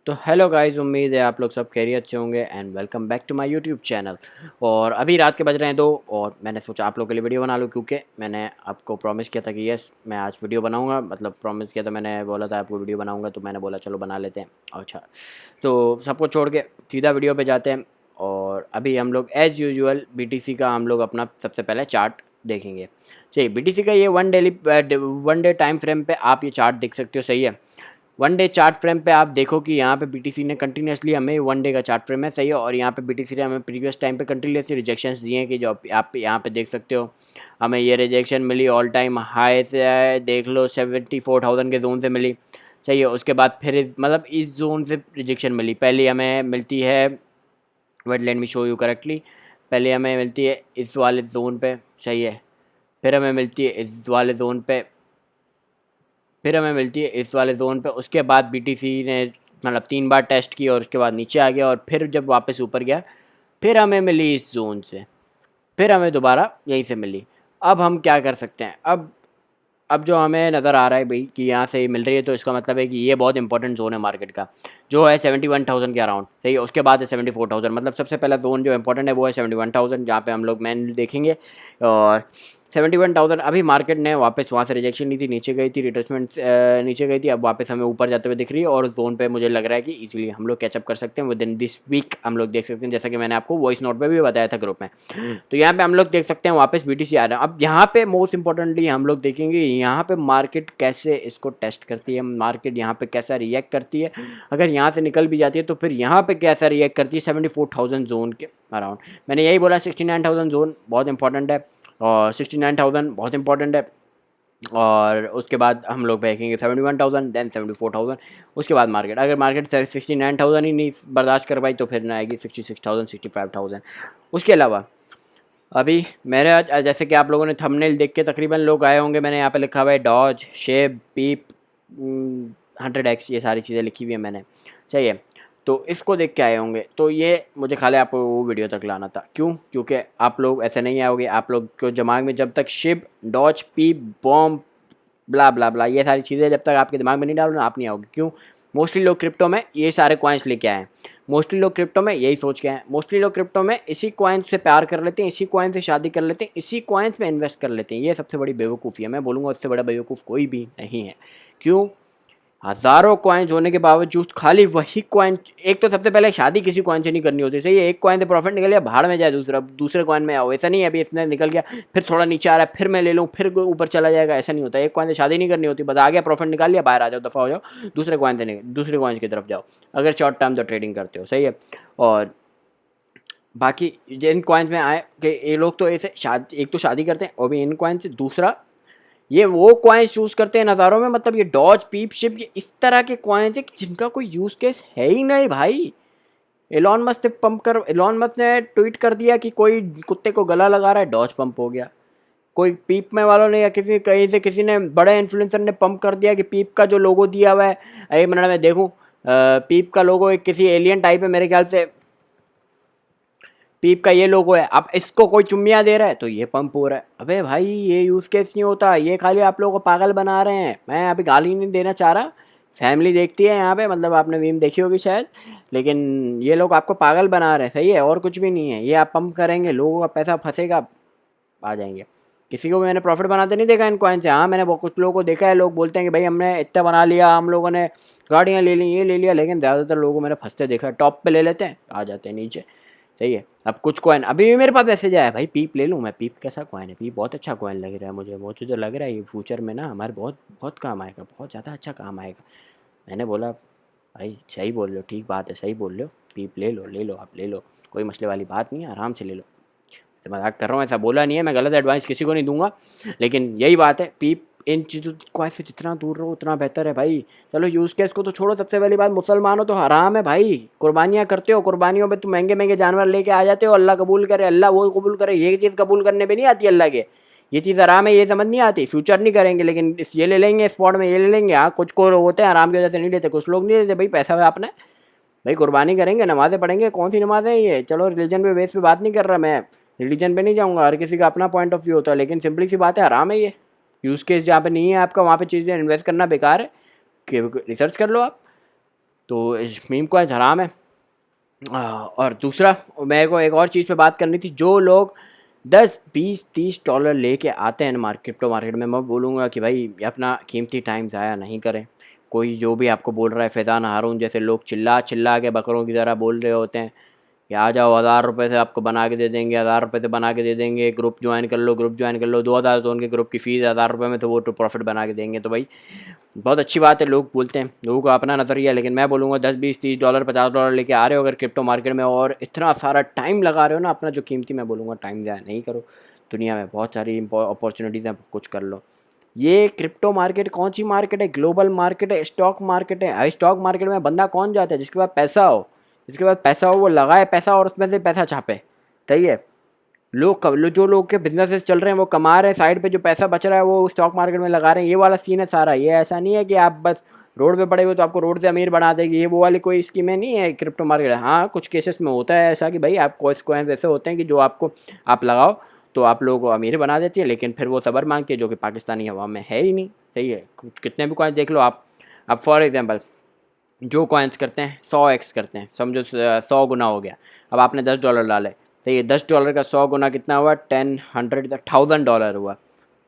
तो hello guys, उम्मीद है आप लोग सब खैरियत से होंगे and welcome back to my YouTube channel. और अभी रात के बज रहे हैं 2 और मैंने सोचा आप लोग के लिए वीडियो बना लूँ, क्योंकि मैंने आपको प्रॉमिस किया था कि यस मैं आज वीडियो बनाऊंगा। मतलब प्रॉमिस किया था, मैंने बोला था आपको वीडियो बनाऊंगा, तो मैंने बोला चलो बना लेते हैं। अच्छा, तो सबको छोड़ के सीधा वीडियो पे जाते हैं। और अभी हम लोग एज़ यूजुअल बीटीसी का हम लोग अपना सबसे पहले चार्ट देखेंगे। चलिए, बीटीसी का ये वन डे टाइम फ्रेम पे आप ये चार्ट देख सकते हो। सही है, वन डे चार्ट फ्रेम पे आप देखो कि यहाँ पे बीटीसी ने कंटिन्यूसली हमें वन डे का चार्ट फ्रेम है। सही है, और यहाँ पे बीटीसी ने हमें प्रीवियस टाइम पे कंटिन्यूसली रिजेक्शंस दिए हैं कि जो आप यहाँ पे देख सकते हो। हमें ये रिजेक्शन मिली ऑल टाइम हाई से, देख लो 74,000 के जोन से मिली। चाहिए, उसके बाद फिर मतलब इस जोन से रिजेक्शन मिली। पहले हमें मिलती है, wait let me show you correctly. पहले हमें मिलती है इस वाले जोन पे। सही है, फिर हमें मिलती है इस वाले जोन पे, फिर हमें मिलती है इस वाले जोन पे। उसके बाद बीटीसी ने मतलब 3 बार टेस्ट की और उसके बाद नीचे आ गया, और फिर जब वापस ऊपर गया फिर हमें मिली इस जोन से, फिर हमें दोबारा यहीं से मिली। अब हम क्या कर सकते हैं? अब जो हमें नज़र आ रहा है भाई कि यहाँ से मिल रही है, तो इसका मतलब है कि ये बहुत इंपॉर्टेंट जोन है मार्केट का, जो है 71,000 के अराउंड। सही है, उसके बाद है 74,000। मतलब सबसे पहला जोन जो इंपॉर्टेंट है वो है 71,000, जहाँ पे हम लोग मैन देखेंगे। और 71,000 अभी मार्केट ने वापस वहाँ से रिजेक्शन ली थी, नीचे गई थी, रिट्रेसमेंट नीचे गई थी, अब वापस हमें ऊपर जाते हुए दिख रही है। और जोन पे मुझे लग रहा है कि इजीली हम लोग कैचअप कर सकते हैं विद इन दिस वीक। हम लोग देख सकते हैं, जैसा कि मैंने आपको वॉइस नोट पे भी बताया था ग्रुप में। तो यहाँ पे हम लोग देख सकते हैं वापस बीटीसी आ रहा है। अब यहाँ पे मोस्ट इंपॉर्टेंटली हम लोग देखेंगे यहाँ पे मार्केट कैसे इसको टेस्ट करती है, मार्केट यहाँ पे कैसा रिएक्ट करती है। अगर यहाँ से निकल भी जाती है तो फिर यहाँ पे कैसा रिएक्ट करती है 74,000 जोन के अराउंड। मैंने यही बोला 69,000 जोन बहुत इंपॉर्टेंट है, और 69,000 बहुत इंपॉर्टेंट है। और उसके बाद हम लोग देखेंगे 71,000, देन 74,000। उसके बाद मार्केट, अगर मार्केट 69,000 ही नहीं बर्दाश्त कर पाई तो फिर ना आएगी 66,000, 65,000। उसके अलावा अभी मेरे जैसे कि आप लोगों ने थंबनेल देख के तकरीबन लोग आए होंगे, मैंने यहाँ पे लिखा हुआ है डॉज, शेप, पीप, 100x, ये सारी चीज़ें लिखी हुई है मैंने। चाहिए, तो इसको देख के आए होंगे। तो ये मुझे खाली आपको वो वीडियो तक लाना था। क्यों? क्योंकि आप लोग ऐसे नहीं आओगे, आप लोग को दिमाग में जब तक शिप, डॉज, पीप, बॉम्ब, ब्ला ब्ला ब्ला, ये सारी चीज़ें जब तक आपके दिमाग में नहीं डालो ना, आप नहीं आओगे। क्यों? मोस्टली लोग क्रिप्टो में ये सारे कॉइन्स लेके आए हैं, मोस्टली लोग क्रिप्टो में यही सोच के आए हैं, मोस्टली लोग क्रिप्टो में इसी कॉइन से प्यार कर लेते हैं, इसी कॉइन से शादी कर लेते हैं, इसी कॉइन्स में इन्वेस्ट कर लेते हैं। ये सबसे बड़ी बेवकूफ़ी है। मैं बोलूँगा उससे बड़ा बेवकूफ़ कोई भी नहीं है। क्यों? हज़ारों कॉइन्स होने के बावजूद खाली वही कॉइन, एक तो सबसे पहले शादी किसी कॉइन से नहीं करनी होती। सही है, एक कॉइन से प्रॉफिट निकल गया, भाड़ में जाए दूसरे कॉइन में आओ। ऐसा नहीं है अभी इसने निकल गया फिर थोड़ा नीचे आ रहा है फिर मैं ले लूँ फिर ऊपर चला जाएगा, ऐसा नहीं होता। एक कॉइन से शादी नहीं करनी होती, बस आ गया प्रॉफिट निकाल लिया, बाहर आ जाओ, दफ़ा हो जाओ, दूसरे कॉइन की तरफ जाओ, अगर शॉर्ट टर्म तो ट्रेडिंग करते हो। सही है, और बाकी जिन कॉइन्स में आए कि ये लोग तो ऐसे शादी, एक तो शादी करते हैं और भी इन कॉइन से, दूसरा ये वो कॉइन्स चूज करते हैं नज़ारों में। मतलब ये डॉज, पीप, शिप, ये इस तरह के कॉइन्स है जिनका कोई यूज केस है ही नहीं भाई। एलॉन मस्क ने ट्वीट कर दिया कि कोई कुत्ते को गला लगा रहा है, डॉज पंप हो गया। कोई पीप में वालों ने या किसी कहीं से किसी ने, बड़े इन्फ्लुएंसर ने पंप कर दिया कि पीप का जो लोगो दिया हुआ है, एक मिनट में देखूं, पीप का लोगो एक किसी एलियन टाइप है मेरे ख्याल से। पीप का ये लोगो है, अब इसको कोई चुम्मिया दे रहा है तो ये पंप हो रहा है। अबे भाई ये यूज़ केस नहीं होता, ये खाली आप लोगों को पागल बना रहे हैं। मैं अभी गाली नहीं देना चाह रहा, फैमिली देखती है यहाँ पे, मतलब आपने मीम देखी होगी शायद, लेकिन ये लोग आपको पागल बना रहे हैं। सही है, और कुछ भी नहीं है। ये आप पंप करेंगे, लोगों का पैसा फंसेगा, आ जाएंगे। किसी को भी मैंने प्रॉफिट बनाते नहीं देखा इन कॉइन से। हाँ, मैंने बहुत कुछ लोगों को देखा है, लोग बोलते हैं कि भाई हमने इतना बना लिया, हम लोगों ने गाड़ियाँ ले ली, ये ले लिया, लेकिन ज़्यादातर लोगों को मैंने फंसते देखा है। टॉप पे ले लेते हैं, आ जाते हैं नीचे। सही है, अब कुछ कॉइन अभी भी मेरे पास मैसेज आया, भाई पीप ले लूँ मैं? पीप कैसा कॉइन है? पीप बहुत अच्छा कॉइन लग रहा है मुझे तो लग रहा है ये फ्यूचर में ना हमारे बहुत बहुत काम आएगा, बहुत ज़्यादा अच्छा काम आएगा। मैंने बोला भाई सही बोल रहे हो, ठीक बात है, सही बोल रहे हो, पीप ले लो आप ले लो, कोई मसले वाली बात नहीं है, आराम से ले लो। तो मजाक कर रहा हूँ, ऐसा बोला नहीं है, मैं गलत एडवाइस किसी को नहीं दूंगा, लेकिन यही बात है, पीप इन चीज़ों को से जितना दूर रहो उतना बेहतर है भाई। चलो यूज़ केस को तो छोड़ो, सबसे पहली बात मुसलमान हो तो हराम है भाई। कुर्बानियाँ करते हो, कुर्बानियों पे तुम महंगे महंगे जानवर लेके आ जाते हो, अल्लाह कबूल करे, अल्लाह वो कबूल करे, ये चीज़ कबूल करने पे नहीं आती अल्लाह के। ये चीज़ हराम है, ये समझ नहीं आती। फ्यूचर नहीं करेंगे, लेकिन ये ले लेंगे स्पॉट में, ये ले लेंगे। हाँ, कुछ को होते हैं आराम की वजह से नहीं लेते, कुछ लोग नहीं लेते भाई, पैसा है आपने भाई, कुर्बानी करेंगे, नमाज़ें पढ़ेंगे। कौन सी नमाज़ है ये? चलो रिलीजन पे बेस पे बात नहीं कर रहा मैं, रिलीजन पे नहीं जाऊँगा, हर किसी का अपना पॉइंट ऑफ व्यू होता है, लेकिन सिंपली सी बात है, हराम है ये। यूज़ केस जहाँ पे नहीं है आपका, वहाँ पे चीज़ें इन्वेस्ट करना बेकार है, कि रिसर्च कर लो आप। तो इस मीम कॉइन्स हराम है। और दूसरा मेरे को एक और चीज़ पे बात करनी थी, जो लोग 10, 20, $30 लेके आते हैं क्रिप्टो मार्केट में, मैं बोलूँगा कि भाई अपना कीमती टाइम ज़ाया नहीं करें। कोई जो भी आपको बोल रहा है, फैज़ान हारून जैसे लोग चिल्ला चिल्ला के बकरों की तरह बोल रहे होते हैं कि आ जाओ, 1000 रुपये से आपको बना के दे देंगे, 1000 रुपये से बना के दे देंगे, ग्रुप ज्वाइन कर लो, ग्रुप ज्वाइन कर लो, 2000 तो उनके ग्रुप की फ़ीस, 1000 रुपये में तो वो तो प्रॉफिट बना के देंगे। तो भाई बहुत अच्छी बात है, लोग बोलते हैं, लोगों का अपना नज़रिया है, लेकिन मैं बोलूँगा 10, 20, $30, $50 लेके आ रहे हो अगर क्रिप्टो मार्केट में और इतना सारा टाइम लगा रहे हो ना, अपना जो कीमती, मैं बोलूँगा टाइम ज़ाया नहीं करो। दुनिया में बहुत सारी अपॉर्चुनिटीज़ हैं, कुछ कर लो। ये क्रिप्टो मार्केट कौन सी मार्केट है? ग्लोबल मार्केट है, स्टॉक मार्केट है। स्टॉक मार्केट में बंदा कौन जाता है? जिसके पास पैसा हो, जिसके पास पैसा हो वो लगाए पैसा और उसमें से पैसा छापे। सही है। जो लोग के बिजनेसेस चल रहे हैं वो कमा रहे हैं, साइड पे जो पैसा बच रहा है वो स्टॉक मार्केट में लगा रहे हैं। ये वाला सीन है सारा। ये ऐसा नहीं है कि आप बस रोड पे पड़े हुए तो आपको रोड से अमीर बना देगी, ये वो वाली कोई स्कीमें नहीं है क्रिप्टो मार्केट। हाँ, कुछ केसेस में होता है ऐसा कि भाई आप कॉइन्स ऐसे होते हैं कि जो आपको आप लगाओ तो आप लोगों को अमीर बना देती है, लेकिन फिर वो सब्र मांगती है, जो कि पाकिस्तानी हवा में है ही नहीं। सही है। कितने भी कॉइन्स देख लो आप। अब फॉर एग्जाम्पल जो कॉइन्स करते हैं 100x करते हैं, समझो 100 गुना हो गया। अब आपने $10 डाले, तो ये $10 का 100 गुना कितना हुआ? 1000 हुआ।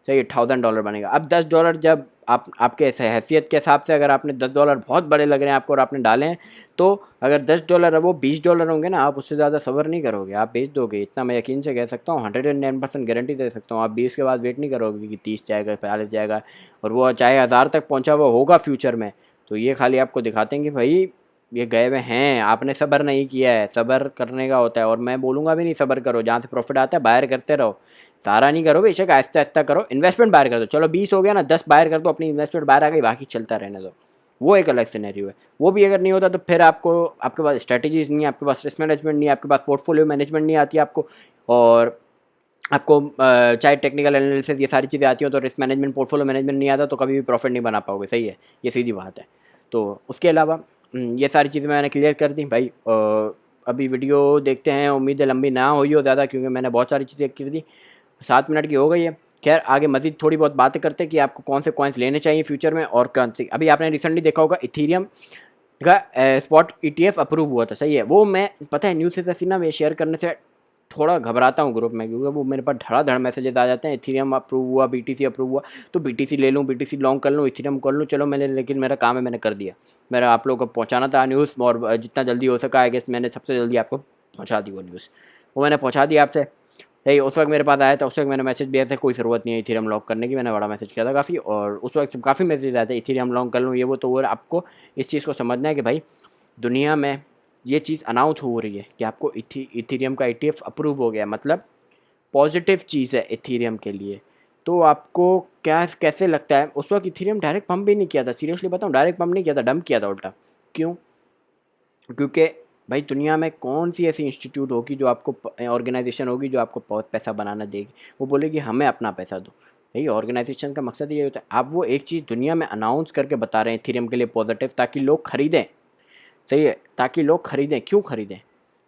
सही है, $1000 बनेगा। अब $10 जब आपके हैसियत के हिसाब से अगर आपने $10 बहुत बड़े लग रहे हैं आपको और आपने डाले हैं, तो अगर $10 है वो $20 होंगे ना, आप उससे ज़्यादा सब्र नहीं करोगे, आप बेच दोगे। इतना मैं यकीन से कह सकता हूँ, 110% गारंटी दे सकता हूँ। आप 20 के बाद वेट नहीं करोगे कि 30 जाएगा, 40 जाएगा, और वो चाहे 1000 तक पहुँचा हुआ होगा फ्यूचर में। तो ये खाली आपको दिखाते हैं कि भाई ये गए हुए हैं, आपने सब्र नहीं किया है। सब्र करने का होता है, और मैं बोलूँगा भी नहीं सब्र करो, जहाँ से प्रॉफिट आता है बाहर करते रहो। सारा नहीं करो बेशक, आहिस्ता आहिस्ता करो। इन्वेस्टमेंट बाहर कर दो, चलो 20 हो गया ना, 10 बाहर कर दो, अपनी इन्वेस्टमेंट बाहर आ गई, बाकी चलता रहने दो। वो एक अलग सिनेरियो है। वो भी अगर नहीं होता तो फिर आपके पास स्ट्रेटजीज नहीं है, आपके पास रिस्क मैनेजमेंट नहीं है, आपके पास पोर्टफोलियो मैनेजमेंट नहीं आती आपको, और आपको चाहे टेक्निकल एनालिसिस ये सारी चीज़ें आती हो, तो रिस्क मैनेजमेंट पोर्टफोलियो मैनेजमेंट नहीं आता तो कभी भी प्रॉफिट नहीं बना पाओगे। सही है, ये सीधी बात है। तो उसके अलावा ये सारी चीज़ें मैंने क्लियर कर दी भाई। अभी वीडियो देखते हैं, उम्मीद है लंबी ना हुई हो ज़्यादा, क्योंकि मैंने बहुत सारी चीज़ें कर दी। 7 मिनट की हो गई है। खैर आगे मज़ीद थोड़ी बहुत बातें करते हैं कि आपको कौन से कॉइन्स लेने चाहिए फ्यूचर में, और कौन से। अभी आपने रिसेंटली देखा होगा इथीरियम का स्पॉट ETF अप्रूव हुआ था। सही है। वो मैं पता है न्यूज़ से ऐसी ना, मैं शेयर करने से थोड़ा घबराता हूँ ग्रुप में, क्योंकि वो मेरे पास धड़ाधड़ मैसेजेस आ जाते हैं, इथीरियम अप्रूव हुआ, BTC अप्रूव हुआ, तो BTC ले लूँ, BTC लॉन्ग कर लूँ, इथीरियम कर लूँ। चलो मैंने, लेकिन मेरा काम है, मैंने कर दिया। मेरा आप लोगों को पहुँचाना था न्यूज़, और जितना जल्दी हो सका आई गेस मैंने सबसे जल्दी आपको पहुँचा दी वो न्यूज़। वो मैंने पहुँचा दी आपसे। नहीं, उस वक्त मेरे पास आया था, उस वक्त मैंने मैसेज दिया था कोई ज़रूरत नहीं है इथीरियम लॉन्ग करने की, मैंने बड़ा मैसेज किया था काफ़ी, और उस वक्त काफ़ी मैसेज आए थे इथीरियम लॉन्ग कर लूँ ये वो। तो वो आपको इस चीज़ को समझना है कि भाई दुनिया में ये चीज़ अनाउंस हो रही है कि आपको इथीरियम का ETF अप्रूव हो गया, मतलब पॉजिटिव चीज़ है इथीरियम के लिए। तो आपको क्या कैसे लगता है? उस वक्त इथीरियम डायरेक्ट पंप भी नहीं किया था, सीरियसली बताऊँ, डायरेक्ट पंप नहीं किया था, डंप किया था उल्टा। क्यों? क्योंकि भाई दुनिया में कौन सी ऐसी इंस्टीट्यूट होगी जो आपको ऑर्गेनाइजेशन होगी जो आपको बहुत पैसा बनाना देगी, वो बोलेगी हमें अपना पैसा दो। यही ऑर्गेनाइजेशन का मकसद ये होता है। आप वो एक चीज़ दुनिया में अनाउंस करके बता रहे हैं इथीरियम के लिए पॉजिटिव, ताकि लोग खरीदें। सही है, ताकि लोग खरीदें। क्यों खरीदें?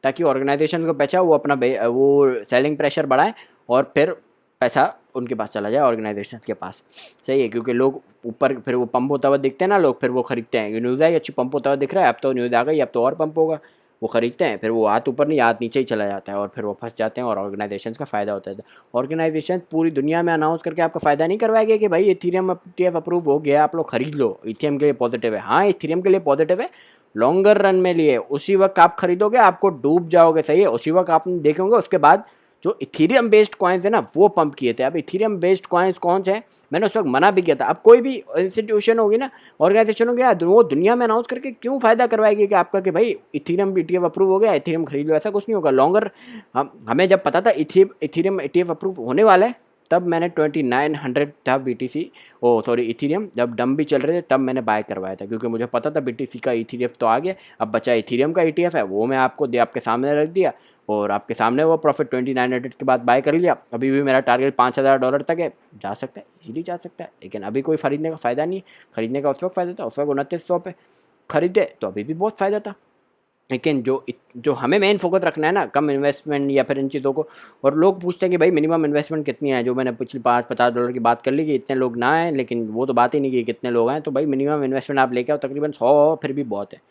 ताकि ऑर्गेनाइजेशन को बेचा, वो अपना वो सेलिंग प्रेशर बढ़ाए, और फिर पैसा उनके पास चला जाए, ऑर्गेनाइजेशन के पास। सही है, क्योंकि लोग ऊपर फिर वो पंप होता हुआ दिखते हैं ना, लोग फिर वो खरीदते हैं। ये न्यूज़ आई अच्छी, पंप होता हुआ दिख रहा है, अब तो न्यूज़ आ गई, अब तो और पंप होगा, वो खरीदते हैं। फिर वो हाथ ऊपर नहीं, हाथ नीचे ही चला जाता है, और फिर वो फंस जाते हैं, और ऑर्गेनाइजेशन का फ़ायदा होता है। ऑर्गेनाइजेशन पूरी दुनिया में अनाउंस करके आपका फ़ायदा नहीं करवाएगा कि भाई इथीरियम ETF अप्रूव हो गया, आप लोग खरीद लो, इथीरियम के लिए पॉजिटिव है। हाँ, इथीरियम के लिए पॉजिटिव है, लॉन्गर रन में लिए, उसी वक्त आप खरीदोगे आपको डूब जाओगे। सही है, उसी वक्त आप देखेंगे उसके बाद जो इथीरियम बेस्ड कॉइन्स है ना वो पंप किए थे। अब इथीरियम बेस्ड कॉइन्स कौन से हैं, मैंने उस वक्त मना भी किया था। अब कोई भी इंस्टीट्यूशन होगी ना, ऑर्गेनाइजेशन हो गया, वो दुनिया में अनाउंस करके क्यों फ़ायदा करवाएगी कि आपका कि भाई इथीरियम ETF अप्रूव हो गया, इथीरियम खरीद लो, ऐसा कुछ नहीं होगा। लॉन्गर हमें जब पता था इथीरियम ETF अप्रूव होने वाला है, तब मैंने 2900 था BTC, ओ सॉरी इथीरियम, जब डम भी चल रहे थे तब मैंने बाय करवाया था, क्योंकि मुझे पता था BTC का ETF तो आ गया, अब बचा इथीरियम का ETF है, वो मैं आपके सामने रख दिया, और आपके सामने वो प्रॉफिट 2900 के बाद बाय कर लिया। अभी भी मेरा टारगेट $5000 तक है, जा सकता है, इजीली जा सकता है, लेकिन अभी कोई खरीदने का फ़ायदा नहीं है। खरीदने का उस वक्त फ़ायदा था, उस वक्त 2900 पे खरीदे तो अभी भी बहुत फ़ायदा था। लेकिन जो हमें मेन फोकस रखना है ना, कम इन्वेस्टमेंट या फिर इन चीज़ों को। और लोग पूछते हैं कि भाई मिनिमम इन्वेस्टमेंट कितनी है, जो मैंने पिछले $50 की बात कर ली कि इतने लोग ना आए, लेकिन वो तो बात ही नहीं की कितने लोग हैं। तो भाई मिनिमम इन्वेस्टमेंट आप लेके आओ, तकरीबन 100, फिर भी बहुत है।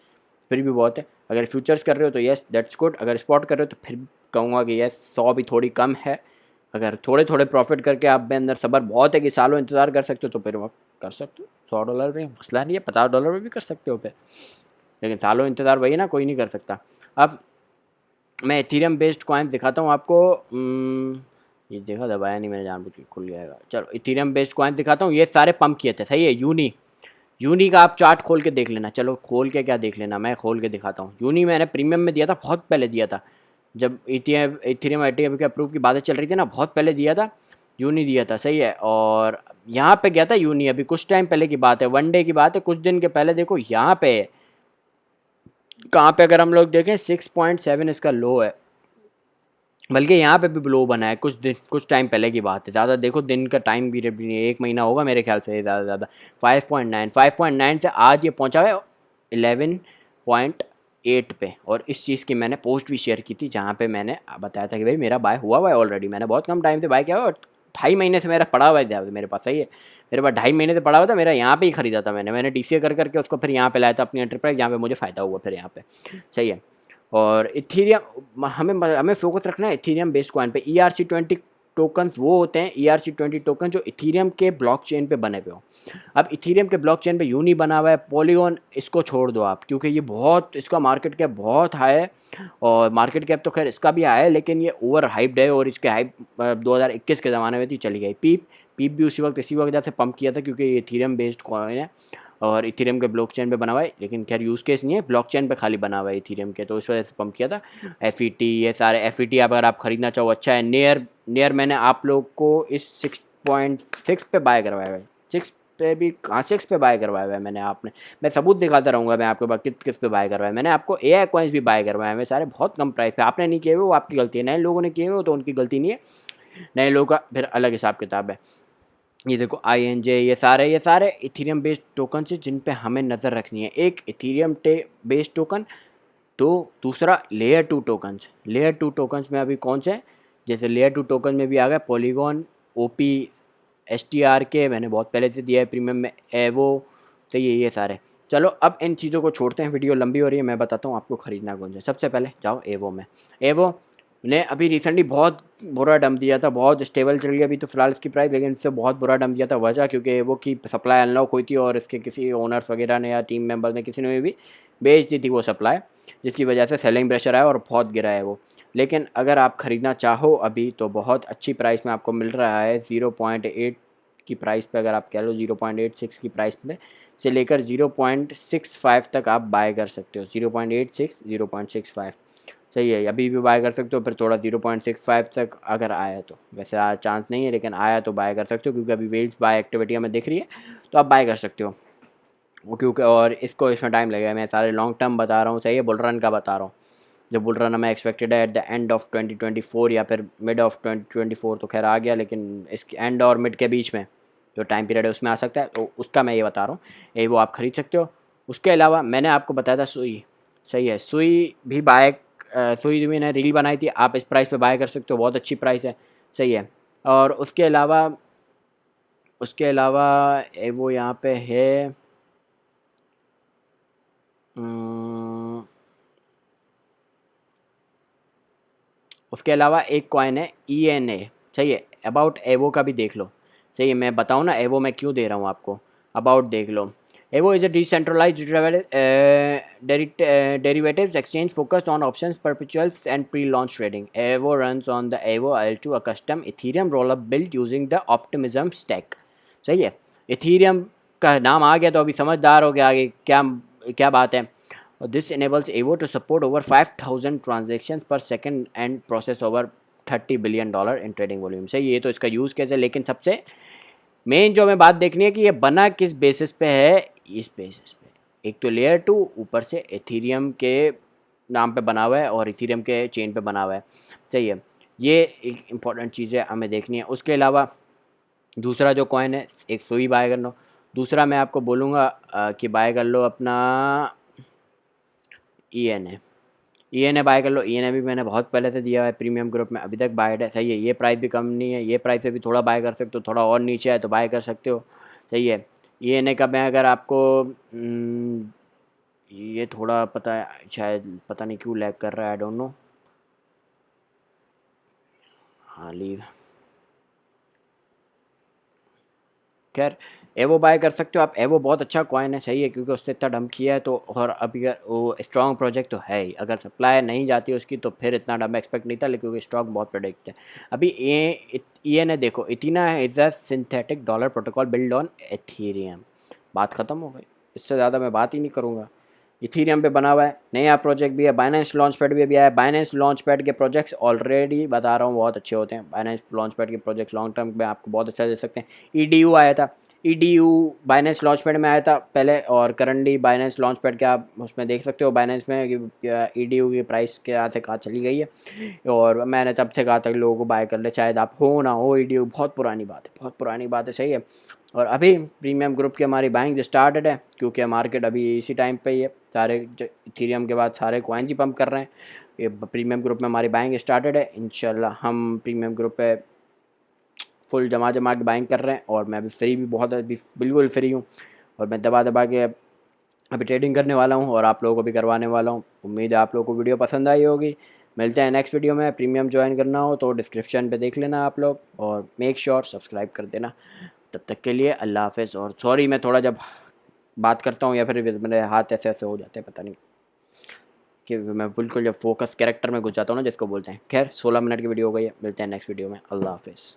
फिर भी बहुत है। अगर फ्यूचर्स कर रहे हो तो यस दैट्स गुड, अगर स्पॉट कर रहे हो तो फिर कहूँगा कि यस 100 भी थोड़ी कम है। अगर थोड़े थोड़े प्रॉफिट करके आप में अंदर सब्र बहुत है कि सालों इंतज़ार कर सकते हो तो फिर आप कर सकते हो। $100 में मसला नहीं है, $50 में भी कर सकते हो फिर, लेकिन सालों इंतज़ार वही ना, कोई नहीं कर सकता। अब मैं इथेरियम बेस्ड कॉइन दिखाता हूँ आपको। ये देखा दबाया नहीं मैंने, जानबूझ के खुल गया। चलो इथेरियम बेस्ड कॉइन दिखाता हूँ। ये सारे पंप किए थे, सही है। यूनी का आप चार्ट खोल के देख लेना। चलो खोल के क्या देख लेना, मैं खोल के दिखाता हूँ। यूनी मैंने प्रीमियम में दिया था, बहुत पहले दिया था, जब इथेरियम ITM के अप्रूव की बातें चल रही थी ना, बहुत पहले दिया था। यूनी दिया था, सही है। और यहाँ पे गया था यूनी, अभी कुछ टाइम पहले की बात है, 1 डे की बात है, कुछ दिन के पहले। देखो यहाँ पे कहाँ पे, अगर हम लोग देखें 6.7 इसका लो है, बल्कि यहाँ पे भी लो बना है कुछ टाइम पहले की बात है। ज़्यादा देखो दिन का टाइम पीरियड भी नहीं है, 1 महीना होगा मेरे ख्याल से ज़्यादा से ज़्यादा। 5.9 से आज ये पहुँचा है 11.8 पे। और इस चीज़ की मैंने पोस्ट भी शेयर की थी, जहाँ पे मैंने बताया था कि भाई मेरा बाय हुआ है ऑलरेडी, मैंने बहुत कम टाइम से बाय किया हुआ, और 2.5 महीने से मेरा पड़ा हुआ है मेरे पास, सही है। मेरे पास 2.5 महीने से पड़ा हुआ था मेरा, यहाँ पे ही खरीदा था मैंने DCA कर करके उसको, फिर यहाँ पे लाया था अपनी एंटरप्राइज, जहाँ पे मुझे फ़ायदा हुआ फिर यहाँ पे, सही है। और इथीरियम हमें फोकस रखना है इथीरियम बेस्ड कॉइन पे। ERC20 टोकन्स वो होते हैं, ERC20 टोकन जो इथीरियम के ब्लॉकचेन पे बने हुए हो। अब इथीरियम के ब्लॉकचेन पे यूनी बना हुआ है, पॉलीगॉन इसको छोड़ दो आप, क्योंकि ये बहुत, इसका मार्केट कैप बहुत हाई है। और मार्केट कैप तो खैर इसका भी हाई है, लेकिन ये ओवर हाइप्ड है, और इसके हाइप 2021 के ज़माने में थी, चली गई। पीप भी उसी वक्त इसी वजह से पंप किया था, क्योंकि ये इथीरियम बेस्ड कॉइन है और इथेरियम के ब्लॉकचेन पे बना हुआ है, लेकिन खैर यूज़ केस नहीं है, ब्लॉकचेन पे खाली बना हुआ है इथेरियम के, तो इस वजह से पंप किया था। FET, ये सारे FET अगर आप खरीदना चाहो अच्छा है। नियर मैंने आप लोग को इस 6.6 पे बाय करवाया है, 6 पे भी कहाँ, 6 पे बाय करवाया हुआ है मैंने। आपने, मैं सबूत दिखाता रहूँगा मैं आपके पास किस पे बाय करवाया है मैंने। आपको AI कॉइन्स भी बाय करवाए हैं सारे, बहुत कम प्राइस पे। आपने नहीं किए हुए वो आपकी गलती है, नए लोगों ने किए हुए तो उनकी गलती नहीं है, नए लोगों का फिर अलग हिसाब किताब है। ये देखो INJ, ये सारे इथेरियम बेस्ड टोकन है जिन पे हमें नज़र रखनी है। एक इथेरियम बेस्ड टोकन, तो दूसरा लेयर 2 टोकन्स में अभी कौन से हैं, जैसे लेयर 2 टोकन में भी आ गया पॉलीगॉन, OP, STRK मैंने बहुत पहले से दिया है प्रीमियम में, एवो, तो ये सारे। चलो अब इन चीज़ों को छोड़ते हैं, वीडियो लंबी हो रही है, मैं बताता हूँ आपको खरीदना कौन सा। सबसे पहले जाओ एवो में। एवो ने अभी रिसेंटली बहुत बुरा डम दिया था, बहुत स्टेबल चल गई अभी तो फिलहाल इसकी प्राइस, लेकिन इससे बहुत बुरा डम दिया था। वजह क्योंकि एवो की सप्लाई अनलॉक हुई थी, और इसके किसी ओनर्स वगैरह ने या टीम मेंबर ने किसी ने भी बेच दी थी वो सप्लाई, जिसकी वजह से सेलिंग प्रेशर आया और बहुत गिरा है वो। लेकिन अगर आप ख़रीदना चाहो अभी तो बहुत अच्छी प्राइस में आपको मिल रहा है। 0.8 की प्राइस पे, अगर आप कह लो 0.86 की प्राइस पे से लेकर 0.65 तक आप बाय कर सकते हो। 0.86, 0.65, सही है, अभी भी बाय कर सकते हो। फिर थोड़ा 0.65 तक अगर आया तो, वैसे चांस नहीं है, लेकिन आया तो बाय कर सकते हो, क्योंकि अभी वेल्स बाय एक्टिविटी हमें दिख रही है, तो आप बाय कर सकते हो वो। क्योंकि और इसको इसमें टाइम लगेगा, मैं सारे लॉन्ग टर्म बता रहा हूँ, सही है, बुल रन का बता रहा हूँ। जो बुल रन हमें एक्सपेक्टेड है एट द एंड ऑफ 2024 या फिर मिड ऑफ 2024, तो खैर आ गया, लेकिन इसके एंड और मिड के बीच में जो टाइम पीरियड है उसमें आ सकता है, तो उसका मैं ये बता रहा हूँ, ये वो आप खरीद सकते हो। उसके अलावा मैंने आपको बताया था सुई, सही है, सुई भी बाय, सुई भी मैंने रील बनाई थी, आप इस प्राइस पे बाय कर सकते हो, बहुत अच्छी प्राइस है, सही है। और उसके अलावा वो यहाँ पे है, अम, उसके अलावा एक कॉइन है ENA, सही है। अबाउट एवो का भी देख लो, सही है, मैं बताऊँ ना एवो मैं क्यों दे रहा हूँ आपको, अबाउट देख लो। Avo is a decentralized derivatives exchange focused on options, perpetuals and pre-launch trading. Evo runs on the Evo L2, a custom Ethereum rollup built using the Optimism stack, सही है। इथीरियम का नाम आ गया तो अभी समझदार हो गया आगे क्या क्या बात है। This enables Evo to support over 5,000 transactions per second and process over $30 billion in trading volume। सही, ये तो इसका यूज़ कैसे, लेकिन सबसे मेन जो हमें बात देखनी है कि ये बना किस बेसिस पे है। इस बेसिस पे, एक तो लेयर 2, ऊपर से इथेरियम के नाम पे बना हुआ है और इथेरियम के चेन पे बना हुआ है, सही है। ये एक इम्पॉर्टेंट चीज़ है, हमें देखनी है। उसके अलावा दूसरा जो कॉइन है, एक सुई बाय कर लो। दूसरा मैं आपको बोलूँगा कि बाय कर लो अपना ENA बाय कर लो। ENA भी मैंने बहुत पहले से दिया है प्रीमियम ग्रुप में, अभी तक बायड है, सही है। ये प्राइस भी कम नहीं है, ये प्राइस से भी थोड़ा बाय कर सकते हो, थोड़ा और नीचे है तो बाय कर सकते हो, सही है। ENA का मैं अगर आपको ये थोड़ा पता है शायद, पता नहीं क्यों लैग कर रहा है, आई डोंट नो। हाँ लीव, खैर एवो बाय कर सकते हो आप। एवो बहुत अच्छा कॉइन है, सही है, क्योंकि उसने इतना डंप किया है तो। और अभी वो स्ट्रॉन्ग प्रोजेक्ट तो है ही, अगर सप्लाई नहीं जाती उसकी तो फिर इतना डंप एक्सपेक्ट नहीं था, लेकिन क्योंकि स्टॉक बहुत प्रोडक्ट है। अभी ये ने देखो, इतना is a synthetic dollar protocol build on Ethereum. बात ख़त्म हो गई, इससे ज़्यादा मैं बात ही नहीं करूँगा। इथीरियम पे बना हुआ है, नया प्रोजेक्ट भी है, बाइनेंस लॉन्च पैड भी अभी आया है। बाइनेंस लॉन्च पैड के प्रोजेक्ट्स ऑलरेडी बता रहा हूँ बहुत अच्छे होते हैं। बाइनेंस लॉन्च पैड के प्रोजेक्ट लॉन्ग टर्म में आपको बहुत अच्छा दे सकते हैं। ईडीयू आया था, ईडीयू बाइनेंस लॉन्च पैड में आया था पहले, और करंटली बाइनेंस लॉन्च पैड के आप उसमें देख सकते हो बाइनेंस में कि ईडीयू की प्राइस के यहाँ से कहाँ चली गई है। और मैंने तब से कहा था कि लोगों को बाय कर ले, शायद आप हो ना हो ईडीयू, बहुत पुरानी बात है, बहुत पुरानी बात है, सही है। और अभी प्रीमियम ग्रुप की हमारी बाइंग स्टार्टेड है, क्योंकि मार्केट अभी इसी टाइम पे ही है, सारे इथेरियम के बाद सारे कॉइन्स ही पंप कर रहे हैं। ये प्रीमियम ग्रुप में हमारी बाइंग स्टार्टेड है, इंशाल्लाह हम प्रीमियम ग्रुप पे फुल जमा जमा के बाइंग कर रहे हैं। और मैं अभी फ्री भी बहुत, अभी बिल्कुल फ्री हूँ, और मैं दबा दबा के अभी ट्रेडिंग करने वाला हूँ और आप लोगों को भी करवाने वाला हूँ। उम्मीद है आप लोगों को वीडियो पसंद आई होगी। मिलते हैं नेक्स्ट वीडियो में। प्रीमियम ज्वाइन करना हो तो डिस्क्रिप्शन पे देख लेना आप लोग, और मेक श्योर सब्सक्राइब कर देना। तब तक के लिए अल्लाह हाफ़िज़। और सॉरी मैं थोड़ा जब बात करता हूँ या फिर मेरे हाथ ऐसे ऐसे हो जाते हैं, पता नहीं कि मैं बिल्कुल जब फोकस कैरेक्टर में घुस जाता हूँ ना, जिसको बोलते हैं। खैर 16 मिनट की वीडियो हो गई है, मिलते हैं नेक्स्ट वीडियो में। अल्लाह हाफ़िज़।